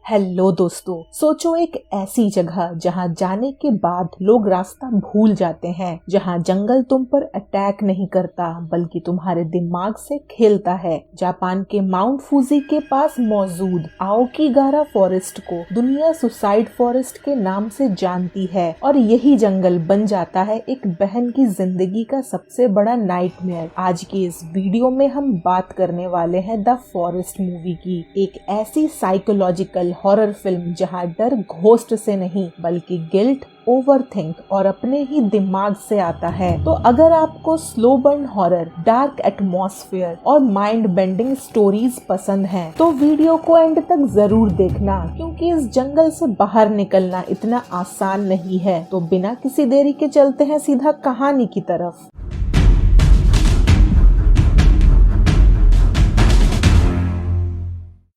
Hello दोस्तों, सोचो एक ऐसी जगह जहां जाने के बाद लोग रास्ता भूल जाते हैं, जहां जंगल तुम पर अटैक नहीं करता बल्कि तुम्हारे दिमाग से खेलता है। जापान के माउंट फूजी के पास मौजूद आओकीगारा फॉरेस्ट को दुनिया सुसाइड फॉरेस्ट के नाम से जानती है और यही जंगल बन जाता है एक बहन की जिंदगी का सबसे बड़ा नाइटमेयर। आज की इस वीडियो में हम बात करने वाले हैं द फॉरेस्ट मूवी की, एक ऐसी साइकोलॉजिकल हॉरर फिल्म जहां डर घोस्ट से नहीं बल्कि गिल्ट, ओवरथिंक और अपने ही दिमाग से आता है। तो अगर आपको slow burn horror, dark atmosphere और माइंड बेंडिंग स्टोरीज पसंद हैं, तो वीडियो को एंड तक जरूर देखना, क्योंकि इस जंगल से बाहर निकलना इतना आसान नहीं है। तो बिना किसी देरी के चलते हैं सीधा कहानी की तरफ।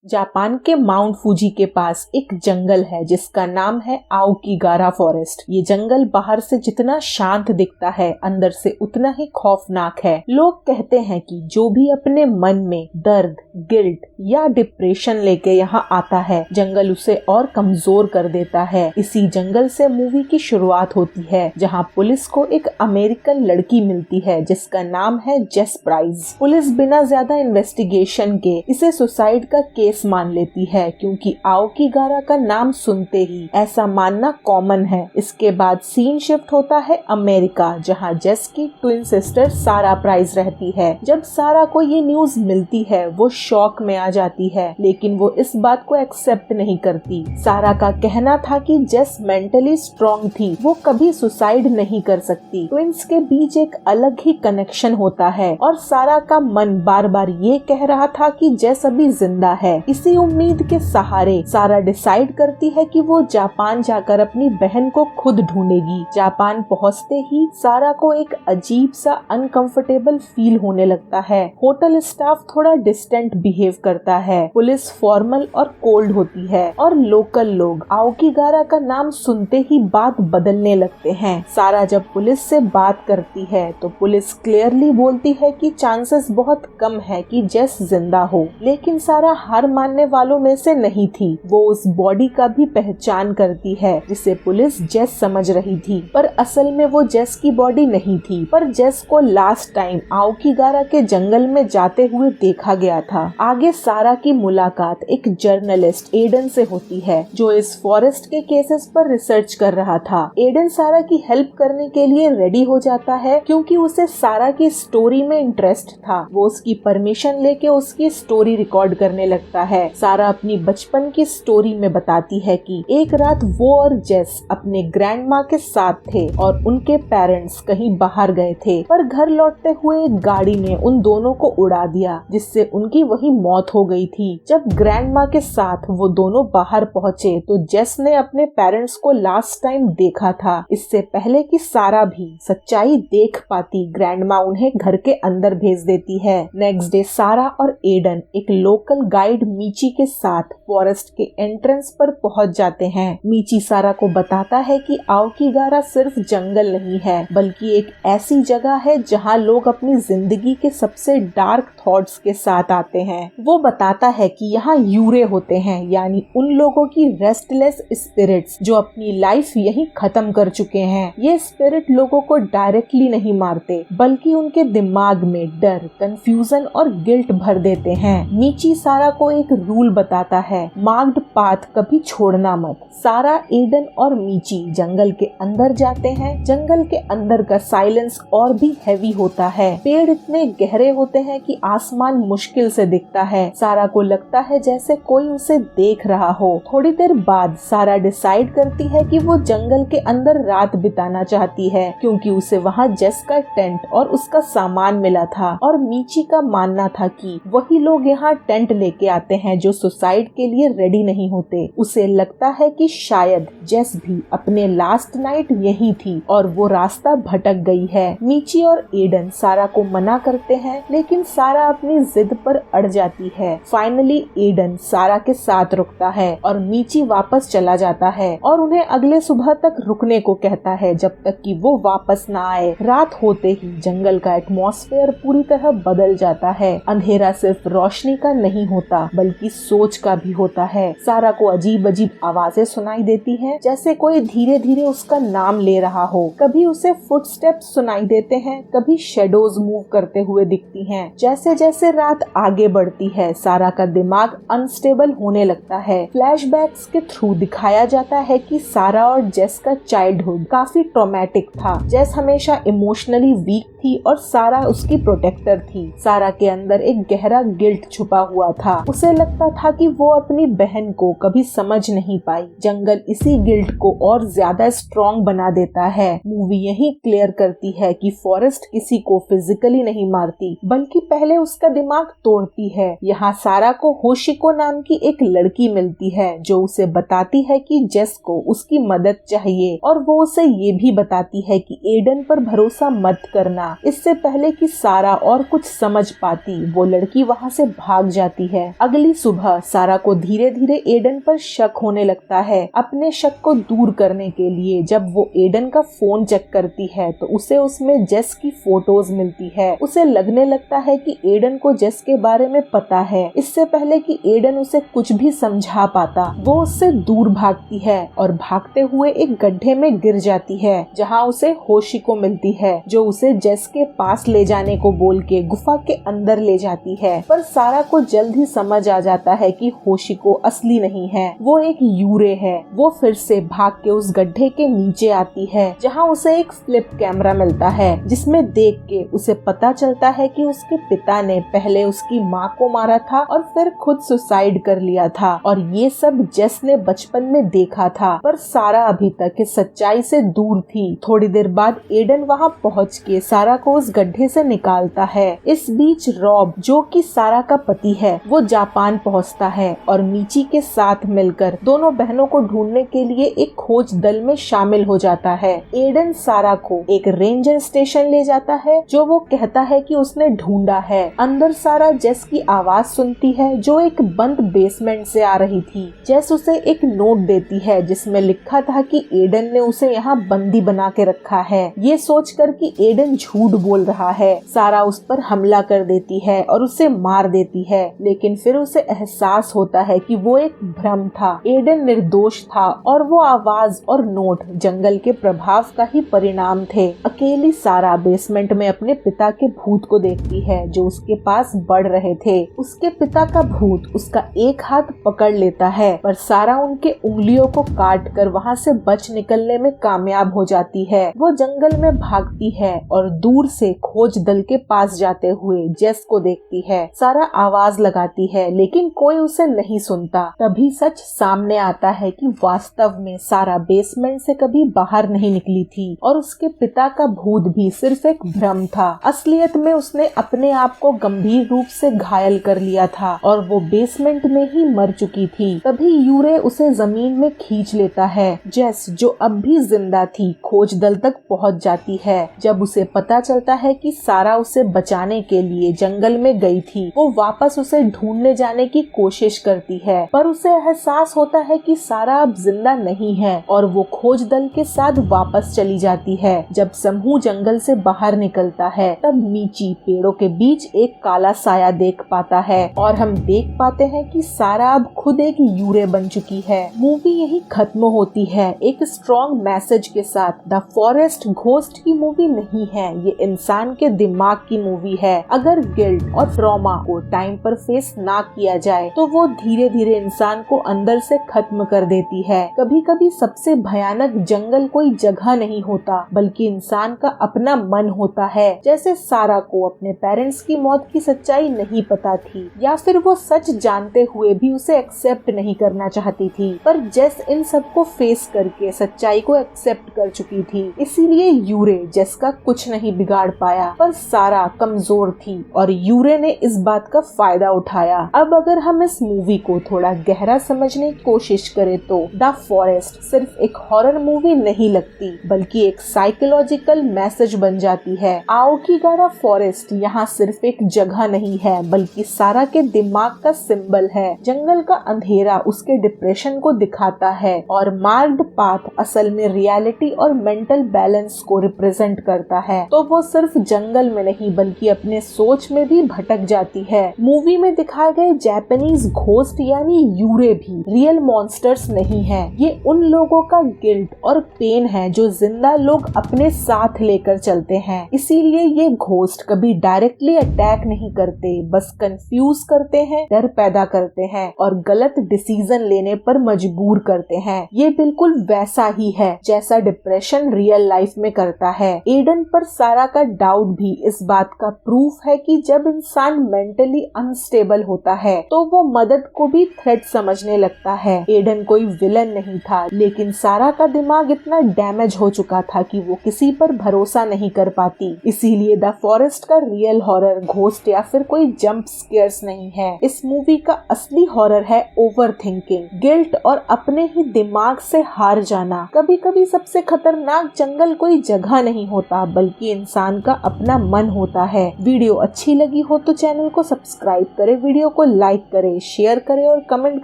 जापान के माउंट फूजी के पास एक जंगल है जिसका नाम है आओकीगारा फॉरेस्ट। ये जंगल बाहर से जितना शांत दिखता है, अंदर से उतना ही खौफनाक है। लोग कहते हैं कि जो भी अपने मन में दर्द, गिल्ट या डिप्रेशन लेके यहाँ आता है, जंगल उसे और कमजोर कर देता है। इसी जंगल से मूवी की शुरुआत होती है, जहाँ पुलिस को एक अमेरिकन लड़की मिलती है जिसका नाम है जेस प्राइज। पुलिस बिना ज्यादा इन्वेस्टिगेशन के इसे सुसाइड का केस मान लेती है, क्योंकि आओकीगारा का नाम सुनते ही ऐसा मानना कॉमन है। इसके बाद सीन शिफ्ट होता है अमेरिका, जहां जेस की ट्विन सिस्टर सारा प्राइज रहती है। जब सारा को ये न्यूज मिलती है, वो शॉक में आ जाती है, लेकिन वो इस बात को एक्सेप्ट नहीं करती। सारा का कहना था कि जेस मेंटली स्ट्रॉन्ग थी, वो कभी सुसाइड नहीं कर सकती। ट्विंस के बीच एक अलग ही कनेक्शन होता है और सारा का मन बार बार ये कह रहा था कि जेस अभी जिंदा है। इसी उम्मीद के सहारे सारा डिसाइड करती है कि वो जापान जाकर अपनी बहन को खुद ढूंढेगी। जापान पहुंचते ही सारा को एक अजीब सा अनकंफर्टेबल फील होने लगता है। होटल स्टाफ थोड़ा डिस्टेंट बिहेव करता है, पुलिस फॉर्मल और कोल्ड होती है और लोकल लोग आओकीगारा का नाम सुनते ही बात बदलने लगते हैं। सारा जब पुलिस से बात करती है तो पुलिस क्लियरली बोलती है कि चांसेस बहुत कम है कि जेस जिंदा हो, लेकिन सारा हार मानने वालों में से नहीं थी। वो उस बॉडी का भी पहचान करती है जिसे पुलिस जेस समझ रही थी, पर असल में वो जेस की बॉडी नहीं थी। पर जेस को लास्ट टाइम आओकीगारा के जंगल में जाते हुए देखा गया था। आगे सारा की मुलाकात एक जर्नलिस्ट एडन से होती है, जो इस फॉरेस्ट के केसेस पर रिसर्च कर रहा था। एडन सारा की हेल्प करने के लिए रेडी हो जाता है, क्योंकि उसे सारा की स्टोरी में इंटरेस्ट था। वो उसकी परमिशन लेके उसकी स्टोरी रिकॉर्ड करने लगता है। सारा अपनी बचपन की स्टोरी में बताती है कि एक रात वो और जेस अपने ग्रैंड माँ के साथ थे और उनके पेरेंट्स कहीं बाहर गए थे, पर घर लौटते हुए एक गाड़ी ने उन दोनों को उड़ा दिया, जिससे उनकी वही मौत हो गई थी। जब ग्रैंड माँ के साथ वो दोनों बाहर पहुँचे तो जेस ने अपने पेरेंट्स को लास्ट टाइम देखा था। इससे पहले कि सारा भी सच्चाई देख पाती, ग्रैंड माँ उन्हें घर के अंदर भेज देती है। नेक्स्ट डे सारा और एडन एक लोकल गाइड मीची के साथ फॉरेस्ट के एंट्रेंस पर पहुंच जाते हैं। मीची सारा को बताता है कि आओकीगारा सिर्फ जंगल नहीं है, बल्कि एक ऐसी जगह है जहां लोग अपनी जिंदगी के सबसे डार्क थॉट्स के साथ आते हैं। वो बताता है कि यहाँ यूरे होते हैं, यानी उन लोगों की रेस्टलेस स्पिरिट्स जो अपनी लाइफ यहीं खत्म कर चुके हैं। ये स्पिरिट लोगों को डायरेक्टली नहीं मारते, बल्कि उनके दिमाग में डर, कंफ्यूजन और गिल्ट भर देते हैं। मीची सारा को एक रूल बताता है, मार्क्ड पाथ कभी छोड़ना मत। सारा, एडन और मीची जंगल के अंदर जाते हैं। जंगल के अंदर का साइलेंस और भी हैवी होता है। पेड़ इतने गहरे होते हैं कि आसमान मुश्किल से दिखता है। सारा को लगता है जैसे कोई उसे देख रहा हो। थोड़ी देर बाद सारा डिसाइड करती है कि वो जंगल के अंदर रात बिताना चाहती है, क्योंकि उसे वहाँ जेस का टेंट और उसका सामान मिला था और मीची का मानना था कि वही लोग यहाँ टेंट लेके आते हैं जो सुसाइड के लिए रेडी नहीं होते। उसे लगता है कि शायद जेस भी अपने लास्ट नाइट यही थी और वो रास्ता भटक गई है। मीची और एडन सारा को मना करते हैं, लेकिन सारा अपनी जिद पर अड़ जाती है। फाइनली एडन सारा के साथ रुकता है और मीची वापस चला जाता है और उन्हें अगले सुबह तक रुकने को कहता है, जब तक कि वो वापस ना आए। रात होते ही जंगल का एटमॉस्फेयर पूरी तरह बदल जाता है। अंधेरा सिर्फ रोशनी का नहीं होता, बल्कि सोच का भी होता है। सारा को अजीब अजीब आवाजें सुनाई देती हैं, जैसे कोई धीरे धीरे उसका नाम ले रहा हो। कभी उसे फुटस्टेप्स सुनाई देते हैं, कभी शेडोज मूव करते हुए दिखती हैं। जैसे जैसे रात आगे बढ़ती है, सारा का दिमाग अनस्टेबल होने लगता है। फ्लैशबैक्स के थ्रू दिखाया जाता है कि सारा और जेस का चाइल्डहुड काफी ट्रॉमेटिक था। जेस हमेशा इमोशनली वीक थी और सारा उसकी प्रोटेक्टर थी। सारा के अंदर एक गहरा गिल्ट छुपा हुआ था। उसे लगता था कि वो अपनी बहन को कभी समझ नहीं पाई। जंगल इसी गिल्ट को और ज्यादा स्ट्रॉन्ग बना देता है। मूवी यही क्लियर करती है कि फॉरेस्ट किसी को फिजिकली नहीं मारती, बल्कि पहले उसका दिमाग तोड़ती है। यहाँ सारा को होशिको नाम की एक लड़की मिलती है जो उसे बताती है कि जेस को उसकी मदद चाहिए, और वो उसे ये भी बताती है कि एडन पर भरोसा मत करना। इससे पहले कि सारा और कुछ समझ पाती, वो लड़की वहाँ से भाग जाती है। अगली सुबह सारा को धीरे धीरे एडन पर शक होने लगता है। अपने शक को दूर करने के लिए जब वो एडन का फोन चेक करती है तो उसे उसमें जेस की फोटोज मिलती है। उसे लगने लगता है कि एडन को जेस के बारे में पता है। इससे पहले कि एडन उसे कुछ भी समझा पाता, वो उससे दूर भागती है और भागते हुए एक गड्ढे में गिर जाती है, जहाँ उसे होशिको मिलती है, जो उसे जेस के पास ले जाने को बोल के गुफा के अंदर ले जाती है। पर सारा को जल्द ही समझ आ जाता है कि होशिको असली नहीं है, वो एक यूरे है। वो फिर से भाग के उस गड्ढे के नीचे आती है, जहाँ उसे एक फ्लिप कैमरा मिलता है, जिसमें देख के उसे पता चलता है कि उसके पिता ने पहले उसकी माँ को मारा था और फिर खुद सुसाइड कर लिया था, और ये सब जेस ने बचपन में देखा था। पर सारा अभी तक इस सच्चाई से दूर थी। थोड़ी देर बाद एडन वहाँ पहुँच के सारा को उस गड्ढे से निकालता है। इस बीच रॉब, जो कि सारा का पति है, वो जापान पहुंचता है और मीची के साथ मिलकर दोनों बहनों को ढूंढने के लिए एक खोज दल में शामिल हो जाता है। एडन सारा को एक रेंजर स्टेशन ले जाता है, जो वो कहता है कि उसने ढूंढा है। अंदर सारा जेस की आवाज सुनती है, जो एक बंद बेसमेंट से आ रही थी। जेस उसे एक नोट देती है, जिसमें लिखा था कि एडन ने उसे यहाँ बंदी बना के रखा है। ये सोचकर कि एडन झूठ बोल रहा है, सारा उस पर हमला कर देती है और उसे मार देती है। लेकिन फिर उसे एहसास होता है कि वो एक भ्रम था। एडन निर्दोष था और वो आवाज और नोट जंगल के प्रभाव का ही परिणाम थे। अकेली सारा बेसमेंट में अपने पिता के भूत को देखती है, जो उसके पास बढ़ रहे थे। उसके पिता का भूत उसका एक हाथ पकड़ लेता है, पर सारा उनके उंगलियों को काट कर वहाँ से बच निकलने में कामयाब हो जाती है। वो जंगल में भागती है और दूर से खोज दल के पास जाते हुए जेस को देखती है। सारा आवाज लगाती है, लेकिन कोई उसे नहीं सुनता। तभी सच सामने आता है कि वास्तव में सारा बेसमेंट से कभी बाहर नहीं निकली थी और उसके पिता का भूत भी सिर्फ एक भ्रम था। असलियत में उसने अपने आप को गंभीर रूप से घायल कर लिया था और वो बेसमेंट में ही मर चुकी थी। तभी यूरे उसे जमीन में खींच लेता है। जेस, जो अब भी जिंदा थी, खोज दल तक पहुंच जाती है। जब उसे पता चलता है कि सारा उसे बचाने के लिए जंगल में गई थी, वो वापस उसे ढूंढने जाने की कोशिश करती है, पर उसे एहसास होता है कि सारा अब जिंदा नहीं है और वो खोज दल के साथ वापस चली जाती है। जब समूह जंगल से बाहर निकलता है, तब मीची पेड़ों के बीच एक काला साया देख पाता है और हम देख पाते हैं कि सारा अब खुद एक यूरे बन चुकी है। मूवी यही खत्म होती है एक स्ट्रॉन्ग मैसेज के साथ। द फॉरेस्ट घोस्ट की मूवी नहीं है, ये इंसान के दिमाग की मूवी है। अगर गिल्ट और ट्रॉमा को टाइम पर फेस ना किया जाए तो वो धीरे धीरे इंसान को अंदर से खत्म कर देती है। कभी कभी सबसे भयानक जंगल कोई जगह नहीं होता, बल्कि इंसान का अपना मन होता है। जैसे सारा को अपने पेरेंट्स की मौत की सच्चाई नहीं पता थी, या फिर वो सच जानते हुए भी उसे एक्सेप्ट नहीं करना चाहती थी, पर जेस इन सब को फेस करके सच्चाई को एक्सेप्ट कर चुकी थी। इसीलिए यूरे जेस का कुछ नहीं बिगाड़ पाया, पर सारा कमजोर थी और यूरे ने इस बात का फायदा उठाया। अब अगर हम इस मूवी को थोड़ा गहरा समझने की कोशिश करें तो द फॉरेस्ट सिर्फ एक हॉरर मूवी नहीं लगती, बल्कि एक साइकोलॉजिकल मैसेज बन जाती है। आओकीगारा फॉरेस्ट यहाँ सिर्फ एक जगह नहीं है, बल्कि सारा के दिमाग का सिंबल है। जंगल का अंधेरा उसके डिप्रेशन को दिखाता है और मार्क्ड पाथ असल में रियलिटी और मेंटल बैलेंस को रिप्रेजेंट करता है। तो वो सिर्फ जंगल में नहीं, बल्कि अपने सोच में भी भटक जाती है। मूवी में दिखाए गए गए जापानीज घोस्ट यानी यूरे भी रियल मॉन्स्टर्स नहीं है। ये उन लोगों का गिल्ट और पेन है जो जिंदा लोग अपने साथ लेकर चलते हैं। इसीलिए ये घोस्ट कभी डायरेक्टली अटैक नहीं करते, बस कंफ्यूज करते हैं, डर पैदा करते हैं और गलत डिसीजन लेने पर मजबूर करते हैं। ये बिल्कुल वैसा ही है जैसा डिप्रेशन रियल लाइफ में करता है। एडन पर सारा का डाउट भी इस बात का प्रूफ है कि जब इंसान मेंटली अनस्टेबल होता है तो वो मदद को भी थ्रेट समझने लगता है। एडन कोई विलन नहीं था, लेकिन सारा का दिमाग इतना डैमेज हो चुका था कि वो किसी पर भरोसा नहीं कर पाती। इसीलिए द फॉरेस्ट का रियल हॉरर घोस्ट या फिर कोई जंप स्केयर्स नहीं है। इस मूवी का असली हॉरर है ओवर थिंकिंग, गिल्ट और अपने ही दिमाग से हार जाना। कभी कभी सबसे खतरनाक जंगल कोई जगह नहीं होता, बल्कि इंसान का अपना मन होता है। वीडियो अच्छी लगी हो तो चैनल को सब्सक्राइब करें, वीडियो को लाइक करें, शेयर करें और कमेंट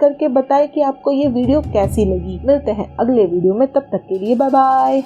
करके बताएं कि आपको ये वीडियो कैसी लगी। मिलते हैं अगले वीडियो में, तब तक के लिए बाय बाय।